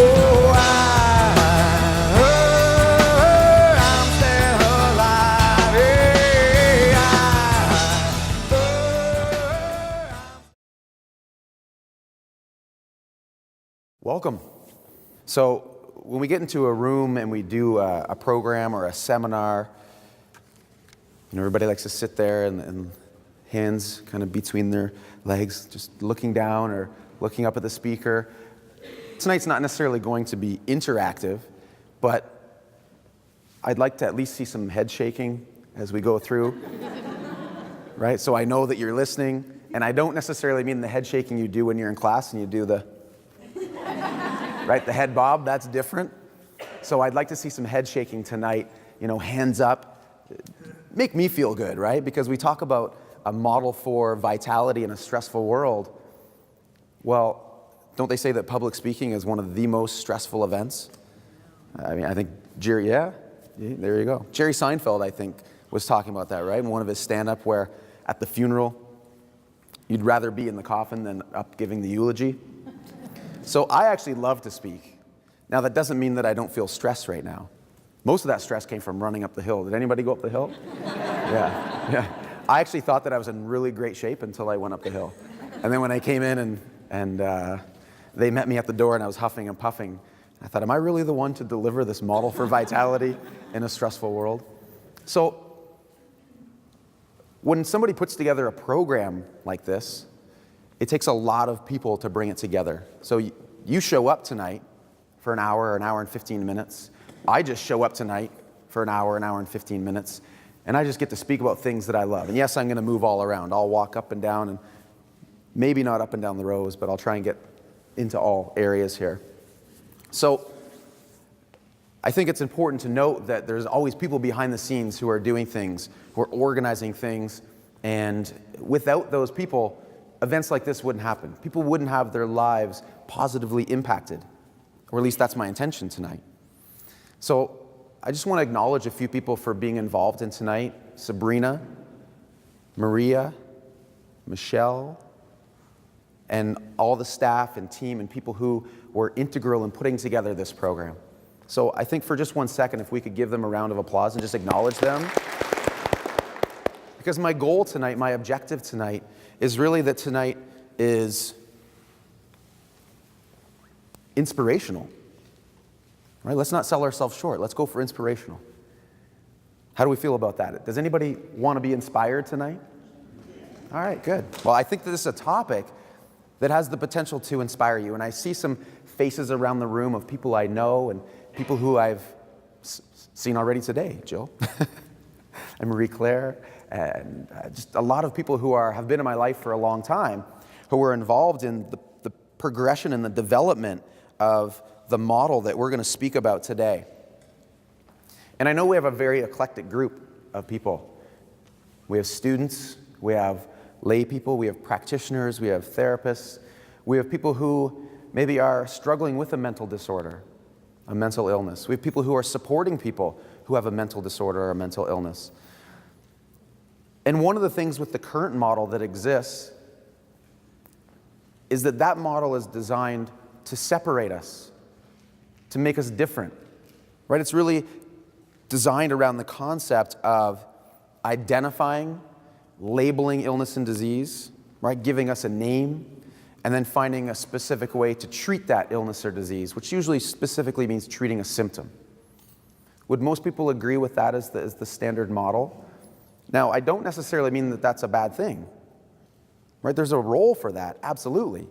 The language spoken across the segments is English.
Oh, I'm still alive. Hey, Welcome. So when we get into a room and we do a program or a seminar, everybody likes to sit there and hands kind of between their legs, just looking down or looking up at the speaker. Tonight's not necessarily going to be interactive, but I'd like to at least see some head shaking as we go through, right? So I know that you're listening, and I don't necessarily mean the head shaking you do when you're in class and you do the, right, the head bob, that's different. So I'd like to see some head shaking tonight, hands up. Make me feel good, right? Because we talk about a model for vitality in a stressful world. Well, don't they say that public speaking is one of the most stressful events? I mean, I think Jerry, yeah, there you go. Jerry Seinfeld, I think, was talking about that, right? In one of his stand-up where at the funeral, you'd rather be in the coffin than up giving the eulogy. So I actually love to speak. Now, that doesn't mean that I don't feel stress right now. Most of that stress came from running up the hill. Did anybody go up the hill? Yeah. I actually thought that I was in really great shape until I went up the hill. And then when I came in and they met me at the door and I was huffing and puffing, I thought, am I really the one to deliver this model for vitality in a stressful world? So when somebody puts together a program like this, it takes a lot of people to bring it together. So you show up tonight for an hour and 15 minutes. I just show up tonight for an hour and 15 minutes, and I just get to speak about things that I love. And yes, I'm going to move all around. I'll walk up and down, and maybe not up and down the rows, but I'll try and get into all areas here. So I think it's important to note that there's always people behind the scenes who are doing things, who are organizing things, and without those people, events like this wouldn't happen. People wouldn't have their lives positively impacted, or at least that's my intention tonight. So I just want to acknowledge a few people for being involved in tonight. Sabrina, Maria, Michelle, and all the staff and team and people who were integral in putting together this program. So I think for just 1 second, if we could give them a round of applause and just acknowledge them. Because my goal tonight, my objective tonight, is really that tonight is inspirational. Right? Let's not sell ourselves short. Let's go for inspirational. How do we feel about that? Does anybody want to be inspired tonight? All right, good. Well, I think that this is a topic that has the potential to inspire you. And I see some faces around the room of people I know and people who I've seen already today. Jill and Marie-Claire, and just a lot of people who have been in my life for a long time, who were involved in the progression and the development of the model that we're going to speak about today. And I know we have a very eclectic group of people. We have students, we have lay people, we have practitioners, we have therapists, we have people who maybe are struggling with a mental disorder, a mental illness. We have people who are supporting people who have a mental disorder or a mental illness. And one of the things with the current model that exists is that model is designed to separate us, to make us different, right? It's really designed around the concept of identifying, labeling illness and disease, right? Giving us a name, and then finding a specific way to treat that illness or disease, which usually specifically means treating a symptom. Would most people agree with that as the standard model? Now, I don't necessarily mean that that's a bad thing, right? There's a role for that, absolutely.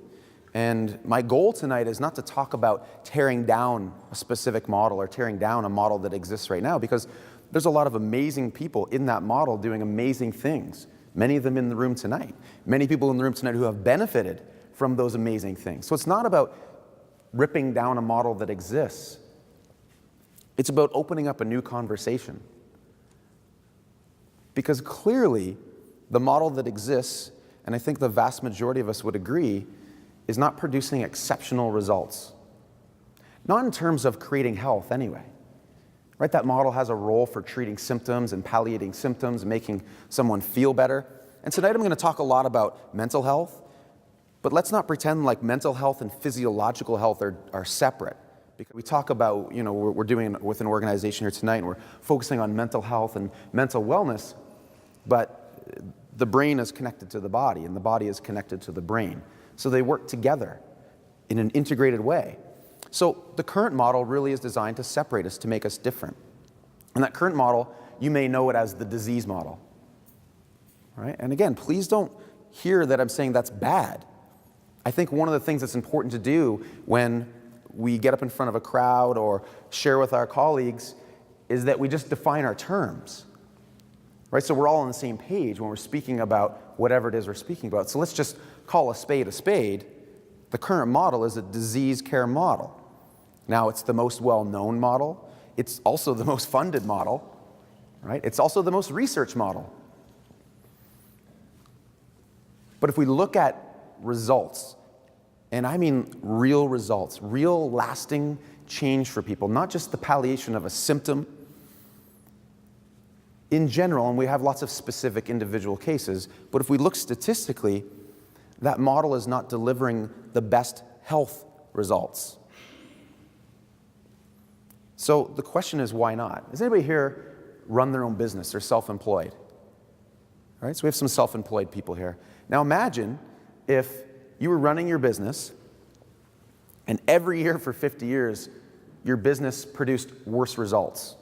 And my goal tonight is not to talk about tearing down a specific model or tearing down a model that exists right now, because there's a lot of amazing people in that model doing amazing things. Many of them in the room tonight. Many people in the room tonight who have benefited from those amazing things. So it's not about ripping down a model that exists. It's about opening up a new conversation. Because clearly, the model that exists, and I think the vast majority of us would agree, is not producing exceptional results. Not in terms of creating health anyway. Right? That model has a role for treating symptoms and palliating symptoms, making someone feel better. And tonight I'm going to talk a lot about mental health, but let's not pretend like mental health and physiological health are separate. Because we talk about, we're doing it with an organization here tonight, and we're focusing on mental health and mental wellness, but the brain is connected to the body, and the body is connected to the brain. So they work together in an integrated way. So the current model really is designed to separate us, to make us different. And that current model, you may know it as the disease model. Right? And again, please don't hear that I'm saying that's bad. I think one of the things that's important to do when we get up in front of a crowd or share with our colleagues is that we just define our terms. Right? So we're all on the same page when we're speaking about whatever it is we're speaking about. So let's just call a spade a spade. The current model is a disease care model. Now, it's the most well-known model. It's also the most funded model. Right? It's also the most researched model. But if we look at results, and I mean real results, real lasting change for people, not just the palliation of a symptom, in general, and we have lots of specific individual cases, but if we look statistically, that model is not delivering the best health results. So the question is, why not? Does anybody here run their own business or self-employed? All right, so we have some self-employed people here. Now imagine if you were running your business and every year for 50 years, your business produced worse results.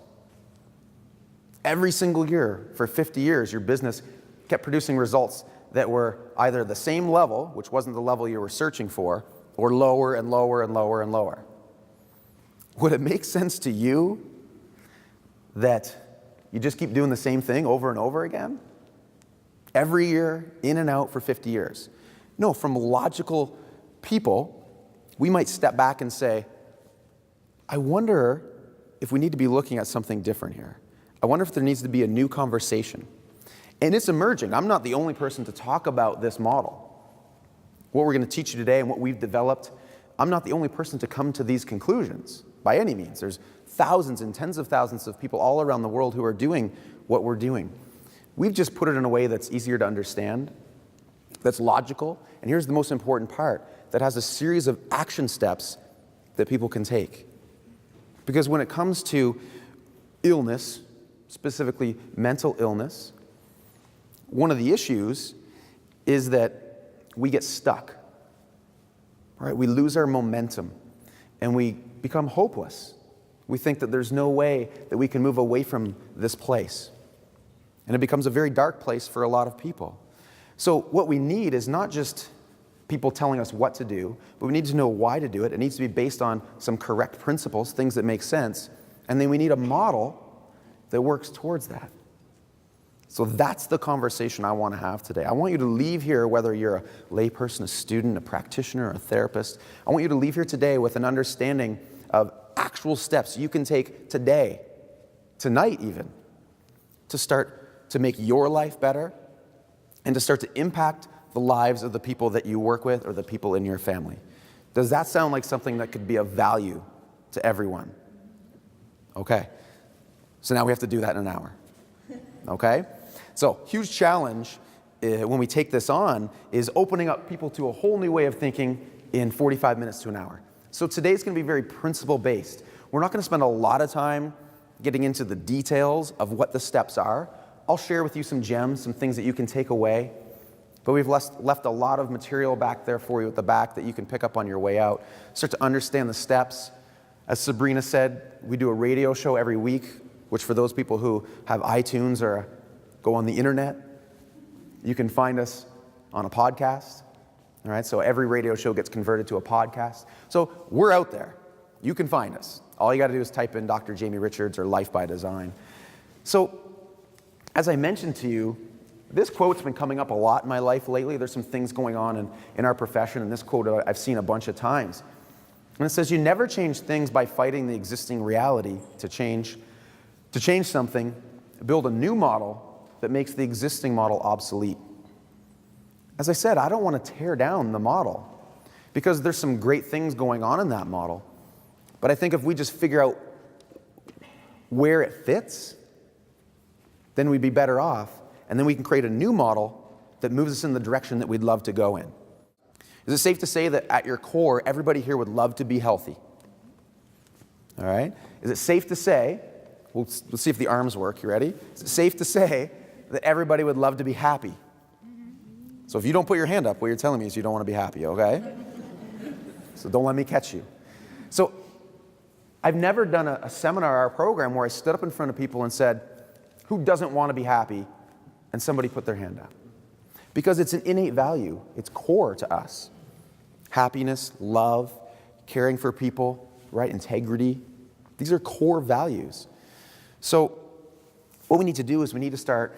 Every single year for 50 years, your business kept producing results that were either the same level, which wasn't the level you were searching for, or lower and lower and lower and lower. Would it make sense to you that you just keep doing the same thing over and over again? Every year, in and out for 50 years. No, from logical people, we might step back and say, I wonder if we need to be looking at something different here. I wonder if there needs to be a new conversation. And it's emerging. I'm not the only person to talk about this model. What we're going to teach you today and what we've developed, I'm not the only person to come to these conclusions by any means. There's thousands and tens of thousands of people all around the world who are doing what we're doing. We've just put it in a way that's easier to understand, that's logical, and here's the most important part, that has a series of action steps that people can take. Because when it comes to illness, specifically mental illness, one of the issues is that we get stuck. Right? We lose our momentum and we become hopeless. We think that there's no way that we can move away from this place. And it becomes a very dark place for a lot of people. So what we need is not just people telling us what to do, but we need to know why to do it. It needs to be based on some correct principles, things that make sense. And then we need a model that works towards that. So that's the conversation I want to have today. I want you to leave here, whether you're a layperson, a student, a practitioner, a therapist, I want you to leave here today with an understanding of actual steps you can take today, tonight even, to start to make your life better and to start to impact the lives of the people that you work with or the people in your family. Does that sound like something that could be of value to everyone? Okay. So now we have to do that in an hour. Okay? So, huge challenge when we take this on is opening up people to a whole new way of thinking in 45 minutes to an hour. So today's going to be very principle-based. We're not going to spend a lot of time getting into the details of what the steps are. I'll share with you some gems, some things that you can take away. But we've left a lot of material back there for you at the back that you can pick up on your way out. Start to understand the steps. As Sabrina said, we do a radio show every week, which for those people who have iTunes or go on the internet, you can find us on a podcast. All right, so every radio show gets converted to a podcast. So we're out there. You can find us. All you got to do is type in Dr. Jamie Richards or Life by Design. So as I mentioned to you, this quote's been coming up a lot in my life lately. There's some things going on in our profession, and this quote I've seen a bunch of times. And it says, you never change things by fighting the existing reality. To change something, build a new model that makes the existing model obsolete. As I said, I don't want to tear down the model because there's some great things going on in that model. But I think if we just figure out where it fits, then we'd be better off. And then we can create a new model that moves us in the direction that we'd love to go in. Is it safe to say that at your core, everybody here would love to be healthy? All right? Is it safe to say, let's see if the arms work, you ready? Is it safe to say that everybody would love to be happy? So if you don't put your hand up, what you're telling me is you don't want to be happy, okay? So don't let me catch you. So I've never done a seminar or a program where I stood up in front of people and said, who doesn't want to be happy? And somebody put their hand up. Because it's an innate value. It's core to us. Happiness, love, caring for people, right? Integrity. These are core values. So what we need to do is we need to start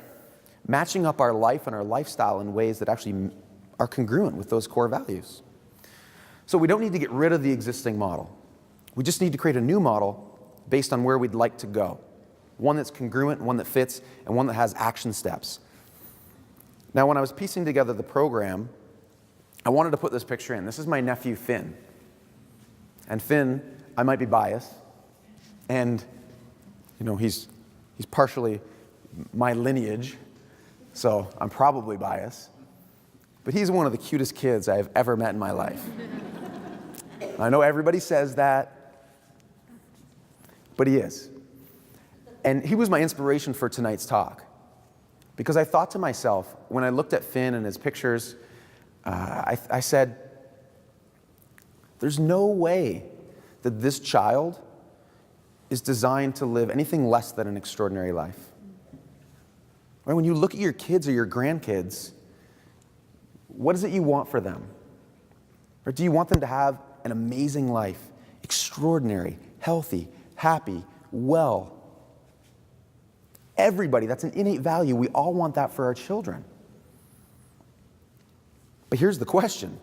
matching up our life and our lifestyle in ways that actually are congruent with those core values. So we don't need to get rid of the existing model. We just need to create a new model based on where we'd like to go. One that's congruent, one that fits, and one that has action steps. Now, when I was piecing together the program, I wanted to put this picture in. This is my nephew, Finn. And Finn, I might be biased, and he's partially my lineage, so I'm probably biased. But he's one of the cutest kids I've ever met in my life. I know everybody says that, but he is. And he was my inspiration for tonight's talk. Because I thought to myself, when I looked at Finn and his pictures, I said, there's no way that this child is designed to live anything less than an extraordinary life. Right? When you look at your kids or your grandkids, what is it you want for them? Or do you want them to have an amazing life, extraordinary, healthy, happy, well? Everybody, that's an innate value. We all want that for our children. But here's the question.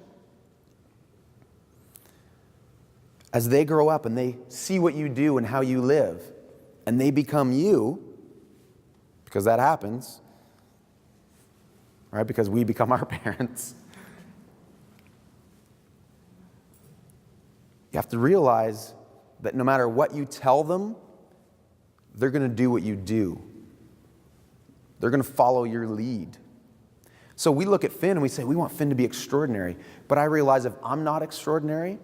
As they grow up and they see what you do and how you live, and they become you, because that happens, right? Because we become our parents. You have to realize that no matter what you tell them, they're going to do what you do. They're going to follow your lead. So we look at Finn and we say, we want Finn to be extraordinary. But I realize if I'm not extraordinary,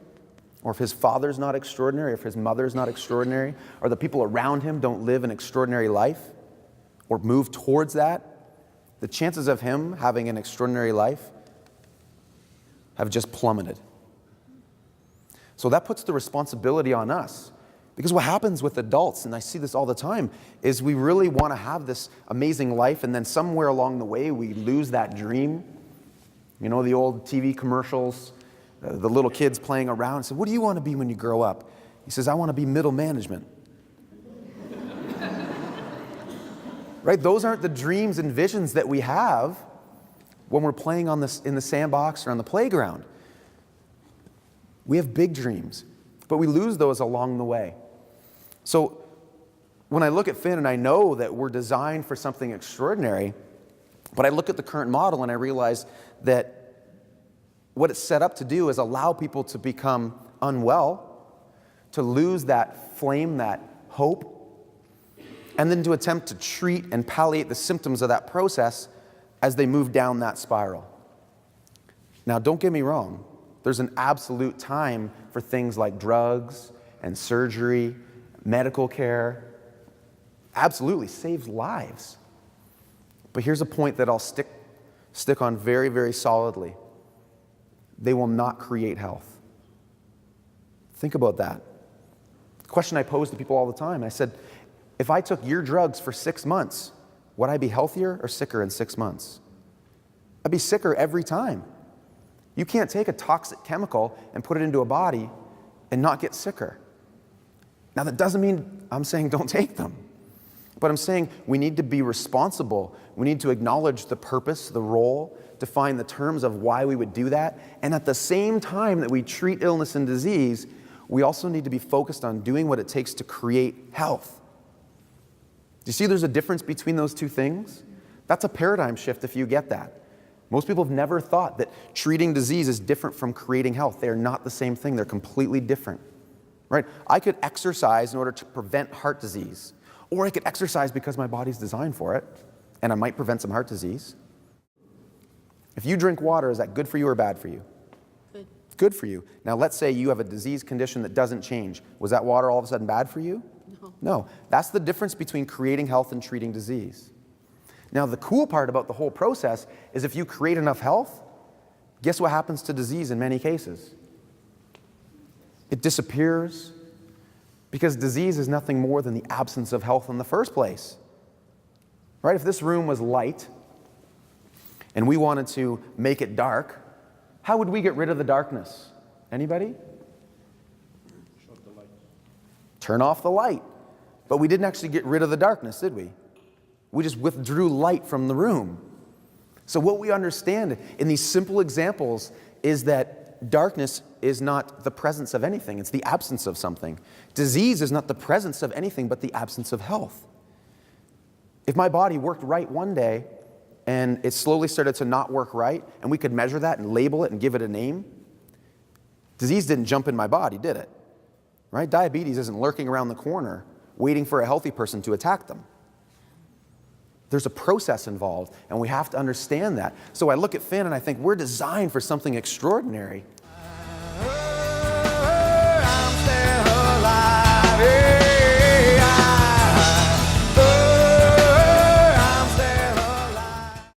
or if his father's not extraordinary, or if his mother's not extraordinary, or the people around him don't live an extraordinary life, or move towards that, the chances of him having an extraordinary life have just plummeted. So that puts the responsibility on us. Because what happens with adults, and I see this all the time, is we really want to have this amazing life, and then somewhere along the way we lose that dream. You know, the old TV commercials, the little kids playing around and say, what do you want to be when you grow up? He says, I want to be middle management. Right? Those aren't the dreams and visions that we have when we're playing in the sandbox or on the playground. We have big dreams, but we lose those along the way. So when I look at Finn and I know that we're designed for something extraordinary, but I look at the current model and I realize that what it's set up to do is allow people to become unwell, to lose that flame, that hope, and then to attempt to treat and palliate the symptoms of that process as they move down that spiral. Now, don't get me wrong. There's an absolute time for things like drugs and surgery, medical care. Absolutely saves lives. But here's a point that I'll stick on very, very solidly. They will not create health. Think about that. The question I pose to people all the time, I said, if I took your drugs for 6 months, would I be healthier or sicker in 6 months? I'd be sicker every time. You can't take a toxic chemical and put it into a body and not get sicker. Now, that doesn't mean I'm saying don't take them. But I'm saying we need to be responsible. We need to acknowledge the purpose, the role, define the terms of why we would do that. And at the same time that we treat illness and disease, we also need to be focused on doing what it takes to create health. Do you see there's a difference between those two things? That's a paradigm shift if you get that. Most people have never thought that treating disease is different from creating health. They are not the same thing. They're completely different. Right? I could exercise in order to prevent heart disease, or I could exercise because my body's designed for it, and I might prevent some heart disease. If you drink water, is that good for you or bad for you? Good. good for you. Now, let's say you have a disease condition that doesn't change. Was that water all of a sudden bad for you? No. No. That's the difference between creating health and treating disease. Now, the cool part about the whole process is if you create enough health, guess what happens to disease in many cases? It disappears, because disease is nothing more than the absence of health in the first place. Right? If this room was light and we wanted to make it dark, how would we get rid of the darkness? Anybody? Shut the light. Turn off the light. But we didn't actually get rid of the darkness, did we? We just withdrew light from the room. So what we understand in these simple examples is that darkness is not the presence of anything, it's the absence of something. Disease is not the presence of anything but the absence of health. If my body worked right one day and it slowly started to not work right, and we could measure that and label it and give it a name, disease didn't jump in my body, did it? Right? Diabetes isn't lurking around the corner waiting for a healthy person to attack them. There's a process involved, and we have to understand that. So I look at Finn and I think we're designed for something extraordinary.